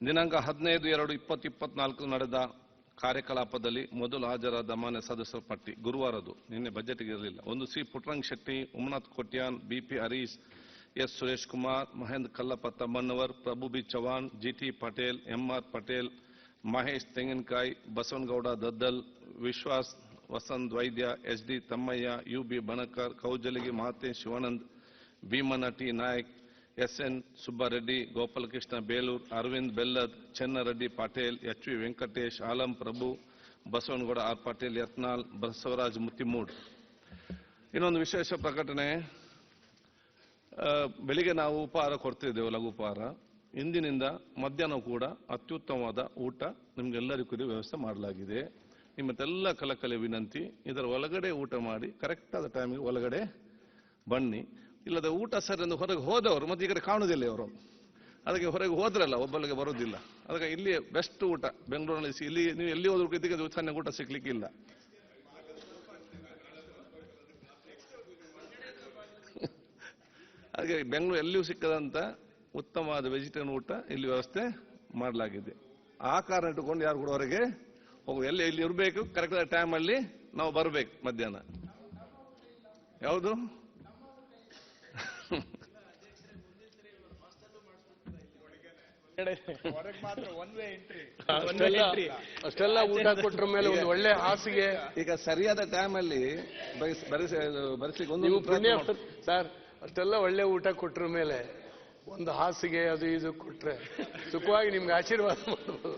ದಿನಾಂಕ 15/2/2024 ನಡೆದ ಕಾರ್ಯಕಲಾಪದಲ್ಲಿ ಮೊದಲು ಹಾಜರಾದ ಮಾನ್ಯ ಸದಸ್ಯರ ಪಟ್ಟಿ ಗುರುವಾರದು. ನಿನ್ನೆ ಬಜೆಟ್ಗೆ ಇರಲಿಲ್ಲ. 1 C Puttaranga Shetty, Umanath Kotian, BP Harish, S Suresh Kumar, Mahendra Kallappa Tammannavar, Prabhu B Chavan, GT Patel, MR Patel, Mahesh Tenginakai, Basanagouda Daddal, Vishwas Vasant Vaidya, SD Thammaiah, UB Banakar, Koujalagi Mahantesh Shivanand, Bheemanna T Naik, SN Subbareddy, Gopalakrishna Belur, Arvind Bellad, Channareddy Patel, HV Venkatesh, Alam Prabhu, Basanagouda R Patil Yatnal, Basavaraj Mattimud. ಇನ್ನೊಂದು ವಿಶೇಷ ಪ್ರಕಟಣೆ. ಬೆಳಿಗ್ಗೆ ನಾವು ಉಪಹಾರ ಕೊಡ್ತಿದ್ದೇವೆ, ಲಘು ಉಪಹಾರ. ಇಂದಿನಿಂದ ಮಧ್ಯಾಹ್ನ ಕೂಡ ಅತ್ಯುತ್ತಮವಾದ ಊಟ ನಿಮ್ಗೆಲ್ಲರಿಗೂ ವ್ಯವಸ್ಥೆ ಮಾಡಲಾಗಿದೆ. ನಿಮ್ಮತ್ತೆಲ್ಲ ಕಲಕಲೆ ವಿನಂತಿ, ಇದರ ಒಳಗಡೆ ಊಟ ಮಾಡಿ ಕರೆಕ್ಟ್ ಆದ ಟೈಮಿಗೆ ಒಳಗಡೆ ಬನ್ನಿ. ಇಲ್ಲದ ಊಟ ಸರಿ ಎಂದು ಹೊರಗೆ ಹೋದವರು ಮತ್ತೆ ಈ ಕಡೆ ಕಾಣುವುದಿಲ್ಲ ಅವರು. ಅದಕ್ಕೆ ಹೊರಗೆ ಹೋದ್ರಲ್ಲ ಒಬ್ಬಳಿಗೆ ಬರೋದಿಲ್ಲ. ಅದಕ್ಕೆ ಇಲ್ಲಿ ಬೆಸ್ಟ್ ಊಟ ಬೆಂಗಳೂರಿನಲ್ಲಿ ಇಲ್ಲಿ ನೀವು ಎಲ್ಲಿ ಹೋದ್ರು ಇದಕ್ಕೆ ಚೆನ್ನಾಗಿ ಊಟ ಸಿಗ್ಲಿಕ್ಕಿಲ್ಲ. ಹಾಗೆ ಬೆಂಗಳೂರು ಎಲ್ಲಿಯೂ ಸಿಕ್ಕದಂತ ಉತ್ತಮವಾದ ವೆಜಿಟೇರಿಯನ್ ಊಟ ಇಲ್ಲಿ ವ್ಯವಸ್ಥೆ ಮಾಡಲಾಗಿದೆ. ಆ ಕಾರಣ ಇಟ್ಟುಕೊಂಡು ಯಾರು ಕೂಡ ಹೊರಗೆ ಹೋಗುವ, ಎಲ್ಲಿ ಇಲ್ಲಿ ಇರಬೇಕು, ಕರೆಕ್ಟ್ ಆದ ಟೈಮ್ ಅಲ್ಲಿ ನಾವು ಬರಬೇಕು ಮಧ್ಯಾಹ್ನ. ಯಾವುದು ಅಷ್ಟೆಲ್ಲ ಊಟ ಕೊಟ್ಟರ ಮೇಲೆ ಒಂದು ಒಳ್ಳೆ ಹಾಸಿಗೆ. ಈಗ ಸರಿಯಾದ ಟೈಮ್ ಅಲ್ಲಿ ನೀವು ಸರ್ ಅಷ್ಟೆಲ್ಲ ಒಳ್ಳೆ ಊಟ ಕೊಟ್ಟರ ಮೇಲೆ ಒಂದು ಹಾಸಿಗೆ ಅದು ಇದು ಕೊಟ್ರೆ ಸುಖವಾಗಿ ನಿಮ್ಗೆ ಆಶೀರ್ವಾದ ಮಾಡಬಹುದು.